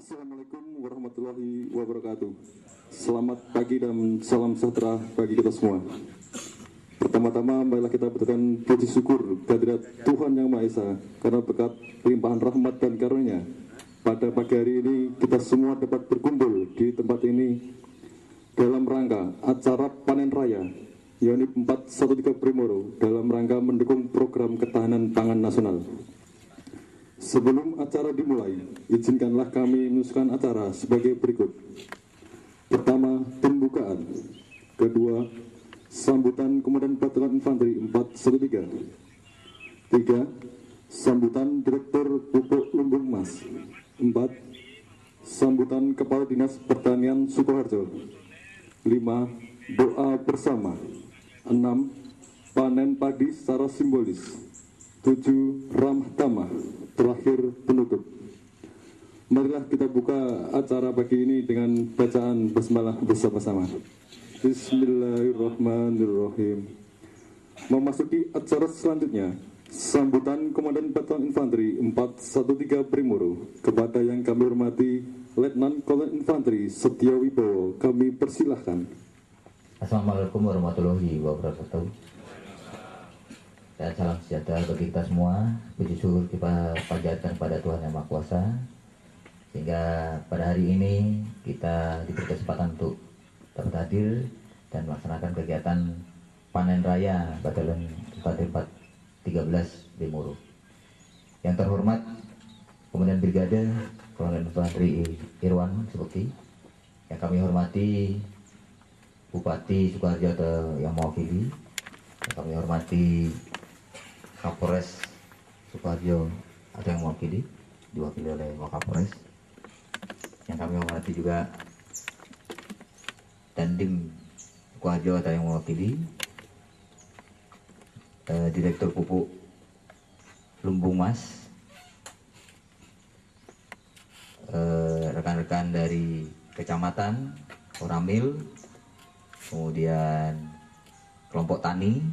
Assalamualaikum warahmatullahi wabarakatuh. Selamat pagi dan salam sejahtera bagi kita semua. Pertama-tama marilah kita berikan puji syukur kehadirat Tuhan Yang Maha Esa karena berkat limpahan rahmat dan karunia pada pagi hari ini kita semua dapat berkumpul di tempat ini dalam rangka acara panen raya Yonif 413 Primoro dalam rangka mendukung program ketahanan pangan nasional. Sebelum acara dimulai, izinkanlah kami menuliskan acara sebagai berikut. Pertama, pembukaan. Kedua, sambutan Komandan Batuan Infanteri 413. Tiga, sambutan Direktur Pupuk Lumbung Mas. 4, sambutan Kepala Dinas Pertanian Sukoharjo. 5, doa bersama. 6, panen padi secara simbolis. 7, ramah tamah. Terakhir, penutup. Marilah kita buka acara pagi ini dengan bacaan basmalah bersama-sama. Bismillahirrahmanirrahim. Memasuki acara selanjutnya, sambutan Komandan Batuan Infanteri 413 Primoro kepada yang kami hormati Letnan Kolonel Infanteri Setya Wibowo, kami persilahkan. Assalamualaikum warahmatullahi wabarakatuh. Dan salam sejahtera bagi kita semua. Puji syukur kita panjatkan pada Tuhan Yang Maha Kuasa, sehingga pada hari ini kita diberi kesempatan untuk dapat hadir dan melaksanakan kegiatan panen raya Batalion Infanteri 413 Primoro. Yang terhormat Komandan Brigade Kolonel Infanteri Irwan Subekti, yang kami hormati Bupati Sukoharjo yang mewakili, yang kami hormati Kapolres Sukoharjo atau yang mewakili, diwakili oleh Wakapolres, yang kami hormati juga Dandim Sukoharjo atau yang mewakili, Direktur Pupuk Lumbung Mas, rekan-rekan dari kecamatan Koramil, kemudian kelompok tani.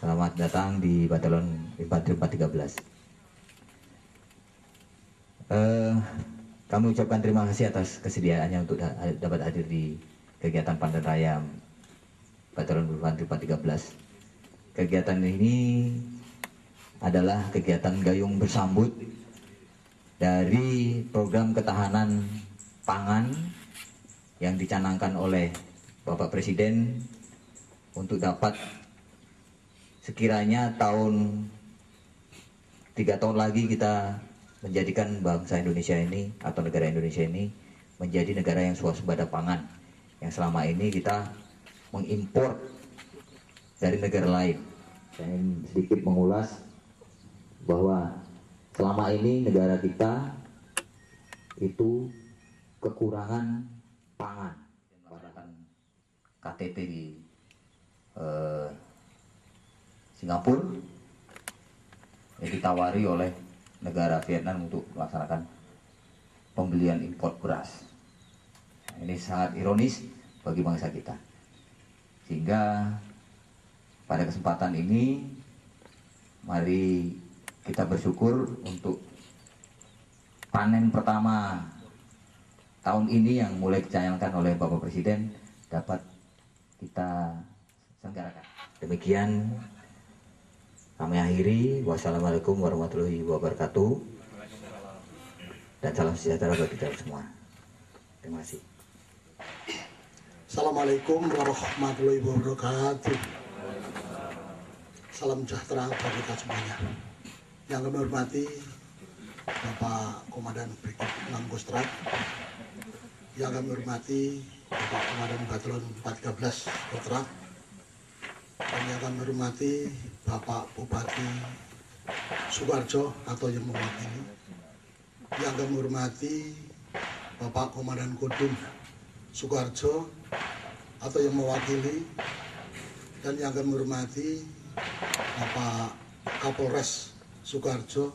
Selamat datang di Batalion Infanteri 413. Kami ucapkan terima kasih atas kesediaannya untuk dapat hadir di kegiatan panen raya Batalion Infanteri 413. Kegiatan ini adalah kegiatan gayung bersambut dari program ketahanan pangan yang dicanangkan oleh Bapak Presiden untuk dapat sekiranya 3 tahun lagi kita menjadikan bangsa Indonesia ini atau negara Indonesia ini menjadi negara yang swasembada pangan, yang selama ini kita mengimpor dari negara lain. Saya ingin sedikit mengulas bahwa selama ini negara kita itu kekurangan pangan. Mengadakan KTT di Singapura yang ditawari oleh negara Vietnam untuk melaksanakan pembelian impor beras. Nah, ini sangat ironis bagi bangsa kita, sehingga pada kesempatan ini mari kita bersyukur untuk panen pertama tahun ini yang mulai dicanangkan oleh Bapak Presiden dapat kita selenggarakan. Demikian kami akhiri. Wassalamualaikum warahmatullahi wabarakatuh, dan salam sejahtera bagi kita semua. Terima kasih. Assalamualaikum warahmatullahi wabarakatuh. Salam sejahtera bagi kita semuanya. Yang kami hormati Bapak Komandan Brigade 6 Kostrad, yang kami hormati Bapak Komandan Batalion 413 Kostrad, dan yang kami hormati Bapak Bupati Sukoharjo atau yang mewakili, yang kami hormati Bapak Komandan Kodim Sukoharjo atau yang mewakili, dan yang kami hormati Bapak Kapolres Sukoharjo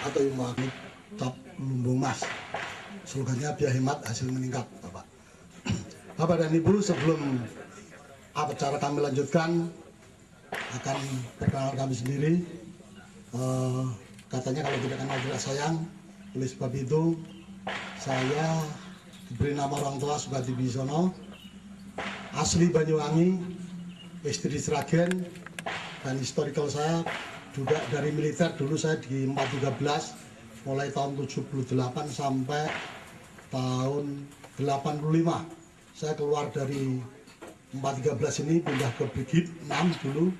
atau yang mewakili Top Lumbung Mas. Slogannya biaya hemat hasil meningkat, Bapak. Bapak dan Ibu, sebelum acara kami lanjutkan, akan perkenalan kami sendiri. Katanya kalau tidak kenal tidak sayang, Oleh sebab itu, saya diberi nama orang tua Sugati Bisono, asli Banyuwangi, istri Sragen, dan historical saya juga dari militer. Dulu saya di 413, mulai tahun 78 sampai tahun 85. Saya keluar dari 413 ini pindah ke Brigit 6 dulu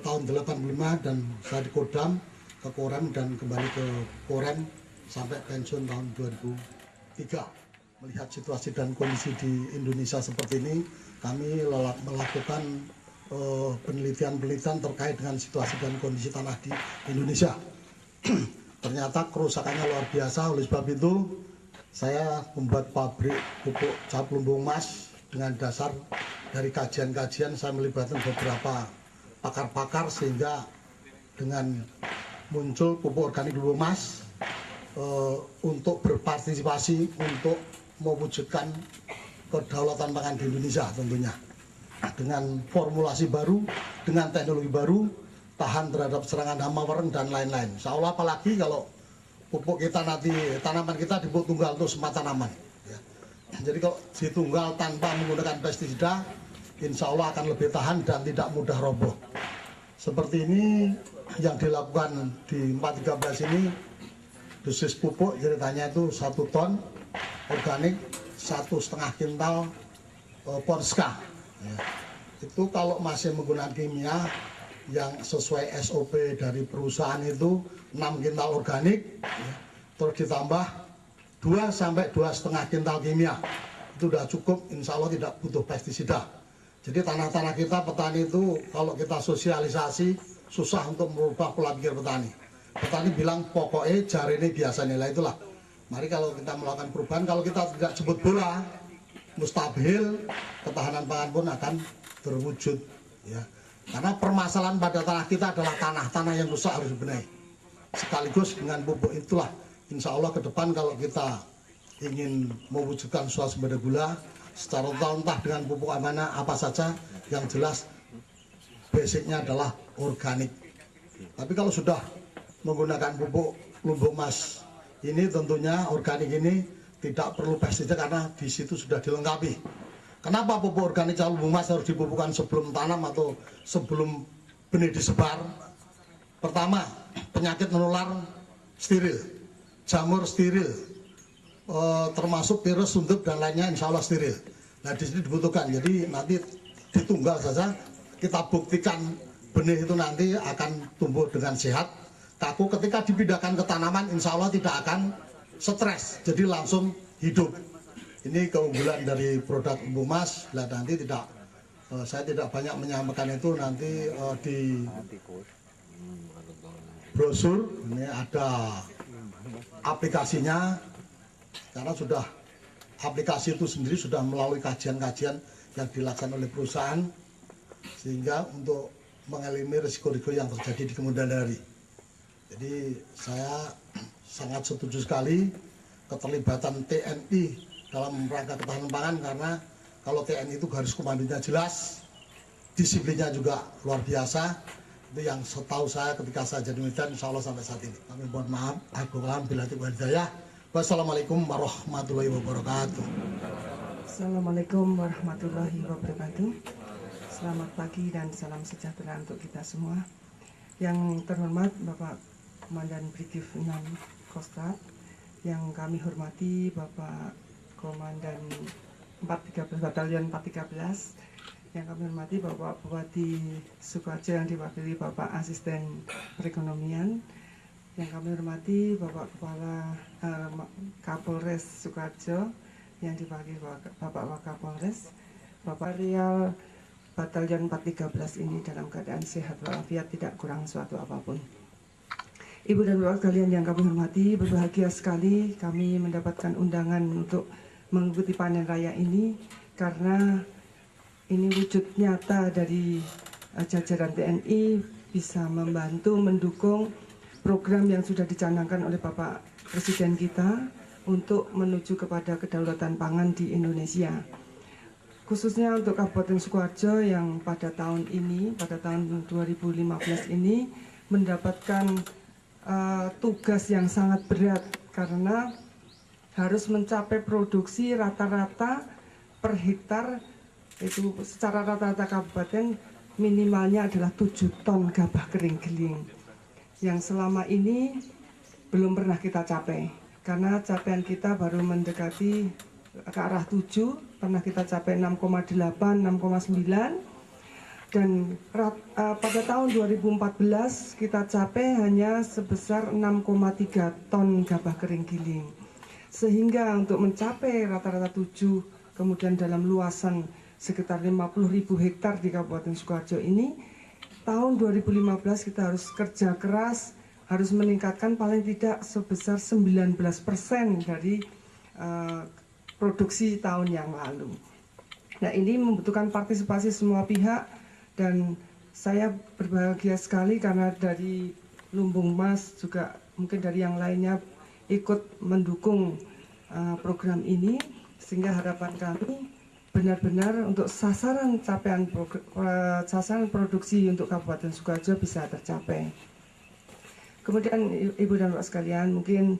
tahun 85, dan saya di Kodam ke Korem dan kembali ke Korem sampai pensiun tahun 2003. Melihat situasi dan kondisi di Indonesia seperti ini, kami melakukan penelitian-penelitian terkait dengan situasi dan kondisi tanah di Indonesia. Ternyata kerusakannya luar biasa. Oleh sebab itu saya membuat pabrik pupuk cap lumbung emas dengan dasar dari kajian-kajian. Saya melibatkan beberapa pakar-pakar sehingga dengan muncul pupuk organik lumbung emas untuk berpartisipasi untuk mewujudkan kedaulatan pangan di Indonesia tentunya, dengan formulasi baru, dengan teknologi baru, tahan terhadap serangan hama wareng dan lain-lain. Insya Allah, apalagi kalau pupuk kita nanti, tanaman kita dipupuk tunggal untuk semua tanaman ya. Jadi kalau ditunggal tanpa menggunakan pestisida, insya Allah akan lebih tahan dan tidak mudah roboh. Seperti ini yang dilakukan di 413 ini, dosis pupuk ceritanya itu 1 ton organik, 1,5 kintal Ponska ya. Itu kalau masih menggunakan kimia yang sesuai SOP dari perusahaan itu 6 kintal organik ya, terus ditambah 2 sampai 2,5 kintal kimia, itu sudah cukup. Insya Allah tidak butuh pestisida. Jadi tanah-tanah kita, petani itu kalau kita sosialisasi susah untuk merubah pola pikir petani. Petani bilang pokoknya jari ini biasa nilai, itulah. Mari kalau kita melakukan perubahan, kalau kita tidak jemput bola, mustabil ketahanan pangan pun akan terwujud ya. Karena permasalahan pada tanah kita adalah tanah-tanah yang rusak harus dibenahi. Sekaligus dengan pupuk itulah, insya Allah ke depan kalau kita ingin mewujudkan swasembada gula secara total, entah dengan pupuk mana apa saja, yang jelas basicnya adalah organik. Tapi kalau sudah menggunakan pupuk lumbung emas ini, tentunya organik ini tidak perlu pestisida karena di situ sudah dilengkapi. Kenapa pupuk organik lumbung emas harus dipupukkan sebelum tanam atau sebelum benih disebar? Pertama, penyakit menular steril, jamur steril, termasuk virus, sundep dan lainnya insya Allah steril. Nah di sini dibutuhkan. Jadi nanti ditunggal saja, kita buktikan benih itu nanti akan tumbuh dengan sehat, kaku. Ketika dipindahkan ke tanaman, insya Allah tidak akan stres, jadi langsung hidup. Ini keunggulan dari produk lumbung emas. Nah, nanti tidak, saya tidak banyak menyampaikan itu, nanti di brosur ini ada aplikasinya, karena sudah aplikasi itu sendiri sudah melalui kajian-kajian yang dilakukan oleh perusahaan, sehingga untuk mengelimi risiko-risiko yang terjadi di kemudian hari. Jadi saya sangat setuju sekali keterlibatan TNI dalam rangka ketahanan pangan, karena kalau TNI itu garis komandonya jelas, disiplinnya juga luar biasa. Itu yang setahu saya ketika saya jadi militer, insya Allah sampai saat ini. Kami mohon maaf, wassalamualaikum warahmatullahi wabarakatuh. Assalamualaikum warahmatullahi wabarakatuh. Selamat pagi dan salam sejahtera untuk kita semua. Yang terhormat Bapak Komandan Brigif 6 Kostrad, yang kami hormati Bapak Komandan 413 Batalion 413, yang kami hormati Bapak Bupati Sukoharjo yang diwakili Bapak Asisten Perekonomian, yang kami hormati Bapak Kepala Kapolres Sukoharjo yang diwakili Bapak Wakapolres, Bapak Rial Batalion 413 ini dalam keadaan sehat walafiat, tidak kurang suatu apapun. Ibu dan bapak sekalian yang kami hormati, berbahagia sekali kami mendapatkan undangan untuk mengikuti panen raya ini, karena ini wujud nyata dari jajaran TNI bisa membantu mendukung program yang sudah dicanangkan oleh Bapak Presiden kita untuk menuju kepada kedaulatan pangan di Indonesia. Khususnya untuk Kabupaten Sukoharjo yang pada tahun ini, pada tahun 2015 ini mendapatkan tugas yang sangat berat karena harus mencapai produksi rata-rata per hektar itu secara rata-rata kabupaten minimalnya adalah 7 ton gabah kering giling yang selama ini belum pernah kita capai karena capaian kita baru mendekati ke arah 7, pernah kita capai 6,8, 6,9 dan pada tahun 2014 kita capai hanya sebesar 6,3 ton gabah kering giling sehingga untuk mencapai rata-rata 7 kemudian dalam luasan sekitar 50.000 hektar di Kabupaten Sukoharjo ini, tahun 2015 kita harus kerja keras, harus meningkatkan paling tidak sebesar 19% dari produksi tahun yang lalu. Nah ini membutuhkan partisipasi semua pihak dan saya berbahagia sekali karena dari Lumbung Mas juga mungkin dari yang lainnya ikut mendukung program ini sehingga harapan kami benar-benar untuk sasaran capaian sasaran produksi untuk Kabupaten Sukoharjo bisa tercapai. Kemudian Ibu dan Bapak sekalian, mungkin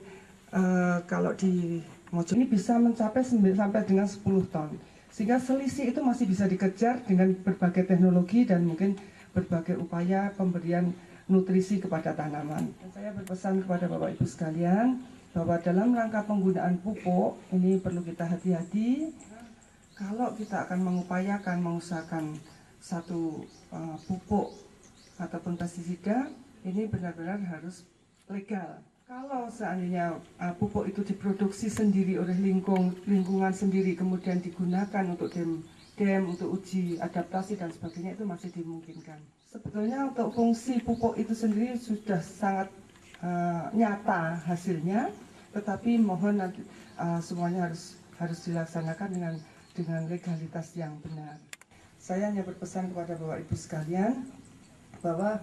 kalau di Mojo ini bisa mencapai sampai dengan 10 ton. Sehingga selisih itu masih bisa dikejar dengan berbagai teknologi dan mungkin berbagai upaya pemberian nutrisi kepada tanaman. Dan saya berpesan kepada Bapak Ibu sekalian bahwa dalam rangka penggunaan pupuk ini perlu kita hati-hati. Kalau kita akan mengusahakan satu pupuk ataupun pestisida, ini benar-benar harus legal. Kalau seandainya pupuk itu diproduksi sendiri oleh lingkungan sendiri, kemudian digunakan untuk dem, untuk uji adaptasi dan sebagainya, itu masih dimungkinkan. Sebetulnya untuk fungsi pupuk itu sendiri sudah sangat nyata hasilnya, tetapi mohon semuanya harus dilaksanakan dengan legalitas yang benar. Saya hanya berpesan kepada Bapak Ibu sekalian bahwa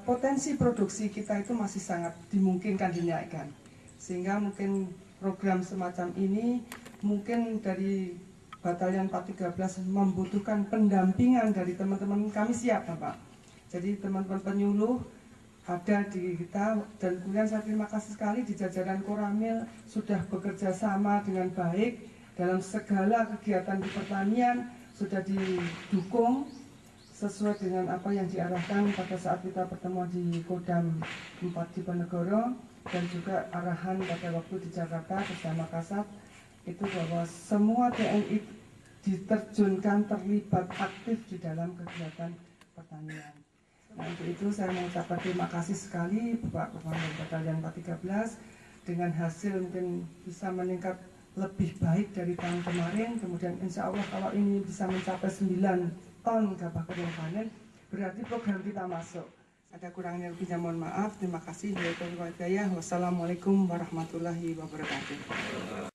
potensi produksi kita itu masih sangat dimungkinkan dinaikkan. Sehingga mungkin program semacam ini mungkin dari Batalion 413 membutuhkan pendampingan dari teman-teman kami siap Bapak. Jadi teman-teman penyuluh ada di kita dan kemudian saya terima kasih sekali di jajaran Koramil sudah bekerja sama dengan baik dalam segala kegiatan di pertanian sudah didukung sesuai dengan apa yang diarahkan pada saat kita pertemuan di Kodam 4 Diponegoro dan juga arahan pada waktu di Jakarta bersama Kasat itu bahwa semua TNI diterjunkan terlibat aktif di dalam kegiatan pertanian. Nah, untuk itu saya mengucapkan terima kasih sekali Bapak Komandan Batalion 413 dengan hasil mungkin bisa meningkat lebih baik dari tahun kemarin, kemudian insya Allah kalau ini bisa mencapai 9 ton gabah kering panen, berarti program kita masuk. Ada kurangnya lebihnya mohon maaf, terima kasih. Wassalamualaikum warahmatullahi wabarakatuh.